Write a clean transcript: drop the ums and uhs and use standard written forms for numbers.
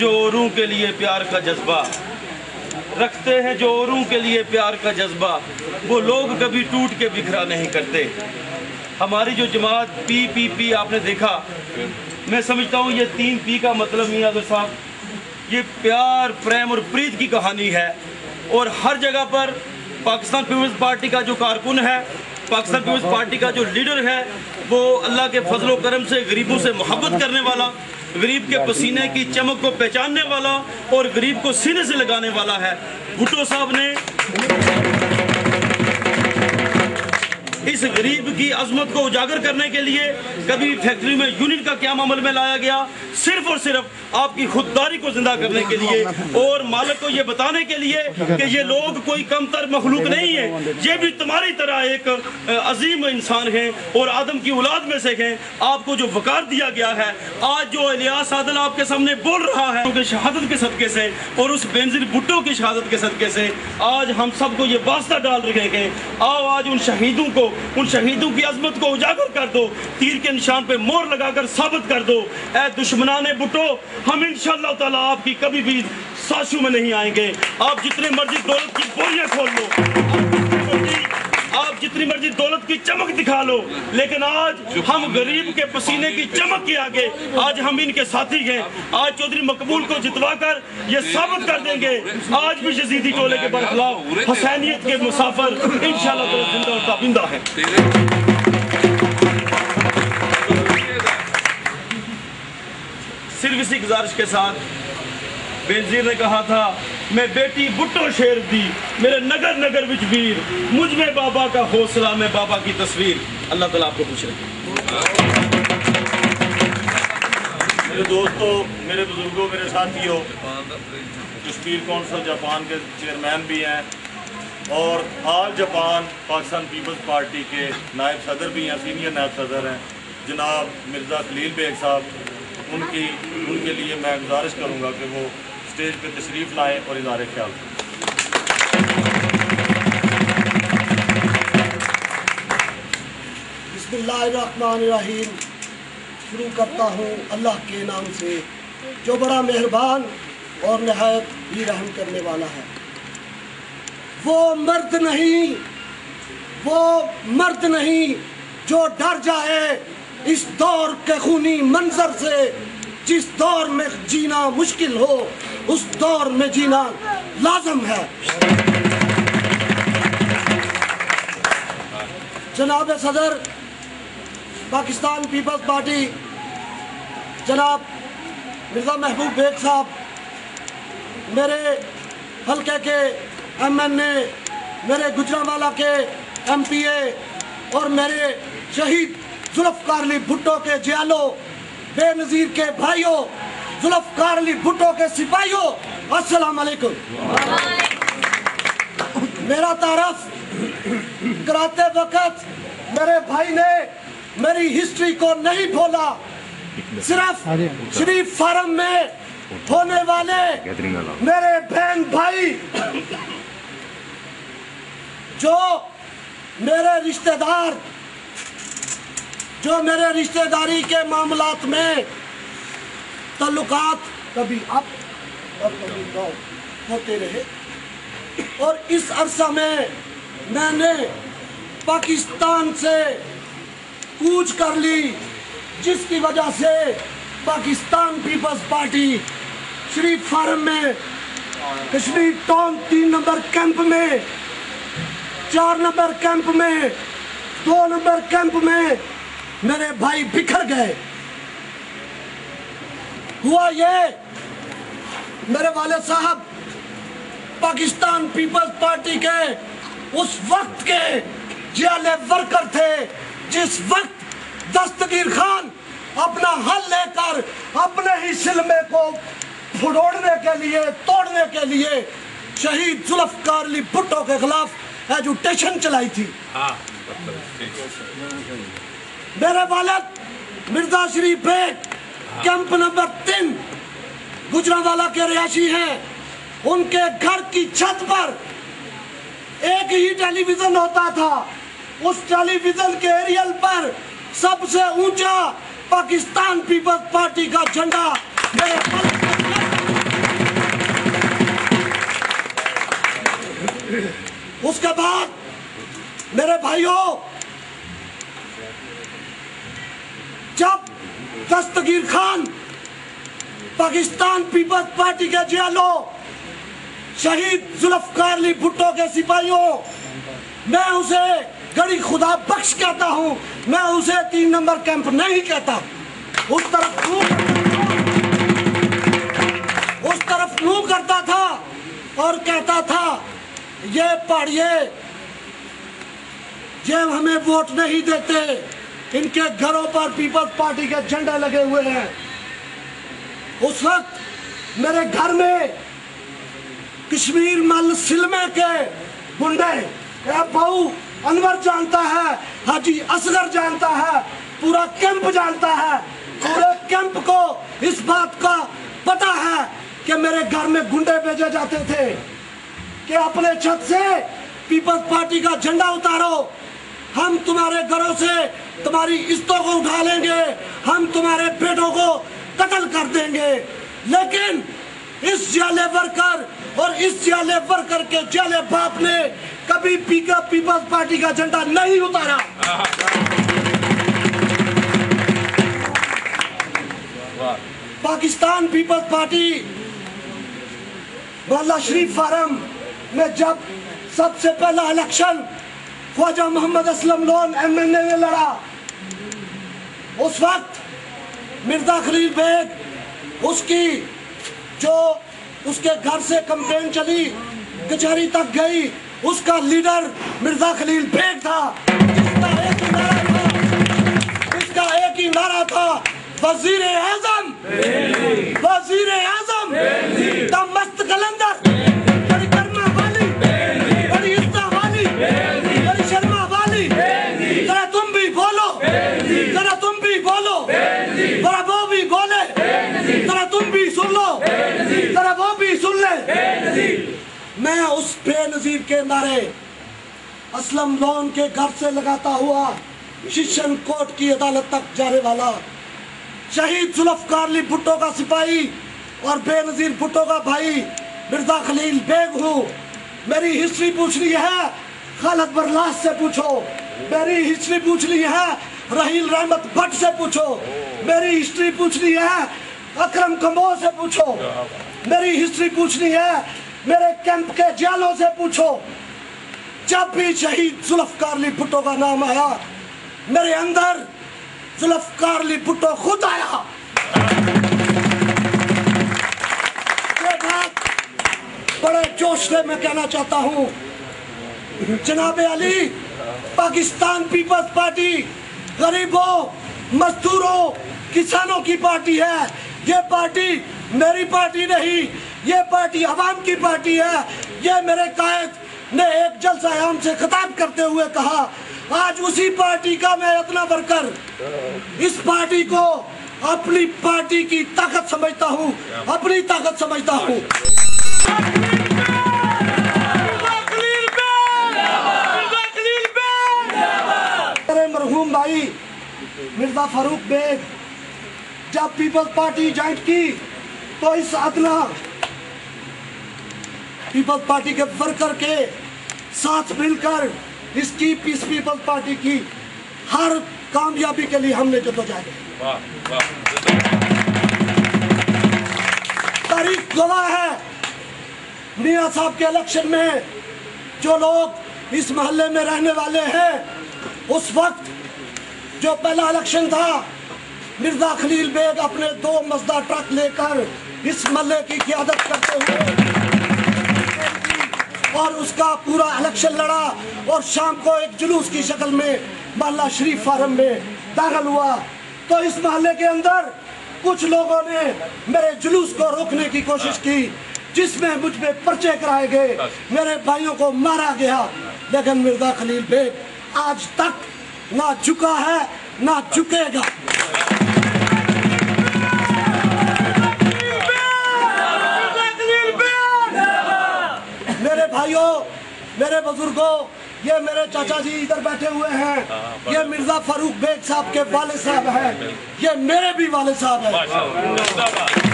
जो औरों के लिए प्यार का जज्बा, रखते हैं जो औरों के लिए प्यार का जज्बा, वो लोग कभी टूट के बिखरा नहीं करते। हमारी जो जमात पी आपने देखा, मैं समझता हूँ ये 3 पी का मतलब मियां आज़म साहब, ये प्यार, प्रेम और प्रीत की कहानी है। और हर जगह पर पाकिस्तान पीपल्स पार्टी का जो कारकुन है, पाकिस्तान पीपल्स पार्टी का जो लीडर है, वो अल्लाह के फजल करम से गरीबों से मोहब्बत करने वाला, गरीब के पसीने की चमक को पहचानने वाला और गरीब को सीने से लगाने वाला है। भुट्टो साहब ने इस गरीब की अजमत को उजागर करने के लिए कभी फैक्ट्री में यूनिट का क्या अमल में लाया गया, सिर्फ और सिर्फ आपकी खुददारी को जिंदा करने के लिए और मालिक को ये बताने के लिए कि ये लोग कोई कमतर मखलूक नहीं है, ये भी तुम्हारी तरह एक अजीम इंसान है और आदम की औलाद में से हैं। आपको जो वकार दिया गया है, आज जो इलियास आदिल आपके सामने बोल रहा है, उनके शहादत के सदके से और उस बेनज़ीर भुट्टो की शहादत के सदके से आज हम सबको ये वास्ता डाल रहे हैं, आओ आज उन शहीदों की अजमत को उजागर कर दो, तीर के निशान पे मोहर लगाकर साबित कर दो। ऐ दुश्मनाने भुट्टो, हम इंशाअल्लाह ताला आपकी कभी भी सासू में नहीं आएंगे। आप जितने मर्जी दौलत की बोरियां खोल लो, आप जितनी मर्जी दौलत की चमक दिखा लो, लेकिन आज हम गरीब के पसीने की चमक के आगे आज हम इनके साथी हैं। आज चौधरी मकबूल को जितवा कर ये साबित कर देंगे, आज भी यजीदी टोले के बरखिलाफ हुसैनियत के मुसाफिर इंशाअल्लाह ताला जिंदा और ताबिंदा है। सिर्फ इसी गुजारिश के साथ, बेनज़ीर ने कहा था, मैं बेटी भुट्टो शेर दी, मेरे नगर नगर विच वीर, मुझ में बाबा का हौसला, में बाबा की तस्वीर। अल्लाह ताला आपको खुश रखे। मेरे दोस्तों, मेरे बुजुर्गों, मेरे साथियों, कश्मीर कौंसिल जापान के चेयरमैन भी हैं और all Japan Pakistan Peoples Party के नायब सदर भी हैं, सीनियर नायब सदर हैं जनाब मिर्ज़ा खलील बेग साहब। उनके लिए मैं गुजारिश करूँगा कि वो स्टेज पे तशरीफ़ लाएँ और इज़हार ख्याल करें। बिस्मिल्लाहिर्रहमानिर्रहीम। शुरू करता हूँ अल्लाह के नाम से जो बड़ा मेहरबान और नहायत ही रहम करने वाला है। वो मर्द नहीं जो डर जाए इस दौर के खूनी मंजर से। जिस दौर में जीना मुश्किल हो, उस दौर में जीना लाजम है। जनाब सदर पाकिस्तान पीपल्स पार्टी जनाब मिर्ज़ा महबूब बेग साहब, मेरे हल्के के MNA, मेरे गुजरांवाला के MPA और मेरे शहीद जुल्फ़िकार अली भुट्टो के जियालो, बेनज़ीर के भाइयों, जुल्फ़िकार अली भुट्टो के सिपाहियों, अस्सलाम वालेकुम। मेरा तारफ़ कराते वक़्त मेरे भाई ने मेरी हिस्ट्री को नहीं भूला। सिर्फ शरीफ फार्म में होने वाले मेरे बहन भाई जो मेरे रिश्तेदारी के मामलात में ताल्लुकात कभी अप और कभी डाउन होते रहे, और इस अरसा में मैंने पाकिस्तान से कूच कर ली, जिसकी वजह से पाकिस्तान पीपल्स पार्टी शरीफ फार्म में, कश्मीर टाउन 3 नंबर कैंप में, 4 नंबर कैंप में, 2 नंबर कैंप में मेरे भाई बिखर गए। हुआ ये, मेरे वाले साहब पाकिस्तान पीपल्स पार्टी के उस वक्त के जियाले वर्कर थे जिस वक्त दस्तगीर खान अपना हल लेकर अपने ही सिलमे को फुड़ोड़ने के लिए, तोड़ने के लिए शहीद जुल्फ़िकार अली भुट्टो के खिलाफ एजुटेशन चलाई थी। मेरे वालिद मिर्जा शरीफ बेग कैंप नंबर 3 गुजरांवाला के रिहायशी हैं। उनके घर की छत पर एक ही टेलीविजन होता था। उस टेलीविजन के एरियल पर सबसे ऊंचा पाकिस्तान पीपल्स पार्टी का झंडा मेरे उसके बाद मेरे भाइयों, जब दस्तगीर खान पाकिस्तान पीपल्स पार्टी के जियालो शहीद जुल्फकार अली भुट्टो के सिपाहियों, मैं उसे गड़ी खुदा बख्श कहता हूं, मैं उसे 3 नंबर कैंप नहीं कहता। उस तरफ मुंह करता था और कहता था ये पहाड़िए ये हमें वोट नहीं देते, इनके घरों पर पीपल्स पार्टी के झंडे लगे हुए हैं। उस वक्त मेरे घर में कश्मीर मल सिलमे के गुंडे, बहू अनवर जानता है, हाजी असगर जानता है, पूरा कैंप जानता है, पूरे कैंप को इस बात का पता है कि मेरे घर में गुंडे भेजे जाते थे कि अपने छत से पीपल्स पार्टी का झंडा उतारो, हम तुम्हारे घरों से तुम्हारी इज्जतों को उठा लेंगे, हम तुम्हारे बेटों को कत्ल कर देंगे। लेकिन इस जाले वर्कर और इस जाले वर्कर के जाले बाप ने कभी पीपल्स पार्टी का झंडा नहीं उतारा। पाकिस्तान पीपल्स पार्टी मोहल्ला शरीफ फार्म में जब सबसे पहला इलेक्शन ख्वाजा मोहम्मद असलम लोन एमएनए ने लड़ा, उस वक्त मिर्जा खलील बेग, उसकी जो उसके घर से कैंपेन चली, कचहरी तक गई, उसका लीडर मिर्जा खलील बेग था, जिसका एक ही नारा था, वजीर आजम, वजीर आजम, मस्त कलंदर, बड़ी कर्मा वाली, बड़ी इज्जत वाली, बड़ी शर्मा वाली, जरा तुम भी बोलो, जरा तुम भी बोलो, जरा वो भी बोले, जरा तुम भी सुन लो, जरा वो भी सुन ले। मैं उस बेनजीर के नारे असलम लोन के घर से लगाता हुआ शिशन कोर्ट की अदालत तक जाने वाला शहीद जुल्फकार अली भुट्टो का सिपाही और बेनजीर भुट्टो का भाई मिर्जा खलील बेग हूँ। मेरी हिस्ट्री पूछनी है खालिद बरलास से पूछो, मेरी हिस्ट्री पूछनी है रहील रहमत भट्ट से पूछो, मेरी हिस्ट्री पूछनी है अकरम कमो से पूछो, मेरी हिस्ट्री पूछनी है मेरे कैंप के जालों से पूछो। जब भी शहीद जुल्फकार अली भुट्टो का नाम आया, मेरे अंदर जुल्फकार अली भुट्टो खुद आया। ये बात बड़े जोश से मैं कहना चाहता हूँ, जनाबे अली, पाकिस्तान पीपल्स पार्टी गरीबों, मजदूरों, किसानों की पार्टी है। ये पार्टी मेरी पार्टी नहीं, ये पार्टी अवाम की पार्टी है। ये मेरे कायद ने एक जलसा आम से खिताब करते हुए कहा, आज उसी पार्टी का मैं इतना वर्कर इस पार्टी को अपनी पार्टी की ताकत समझता हूँ, अपनी ताकत समझता हूँ। मेरे मरहूम भाई मिर्जा फारूक बेग जब पीपल्स पार्टी ज्वाइन की तो इस अदना पीपल्स पार्टी के वर्कर के साथ मिलकर इसकी पीपल्स पार्टी की हर कामयाबी के लिए हमने जद्दोजहद की। तारीख गवाह है, मियां साहब के इलेक्शन में जो लोग इस मोहल्ले में रहने वाले हैं, उस वक्त जो पहला इलेक्शन था, मिर्जा खलील बेग अपने 2 मजदा ट्रक लेकर इस मोहल्ले की क़ियादत करते हुए और उसका पूरा इलेक्शन लड़ा और शाम को एक जुलूस की शक्ल में मोहल्ला शरीफ फार्म में दाखिल हुआ। तो इस मोहल्ले के अंदर कुछ लोगों ने मेरे जुलूस को रोकने की कोशिश की, जिसमें मुझ पे पर्चे कराए गए, मेरे भाइयों को मारा गया। लेकिन मिर्जा खलील बेग आज तक ना झुका है ना झुकेगा। मेरे भाइयों, मेरे बुजुर्गों, ये मेरे चाचा जी इधर बैठे हुए हैं, ये मिर्जा फारूक बेग साहब के वाले साहब हैं, ये मेरे भी वाले साहब हैं।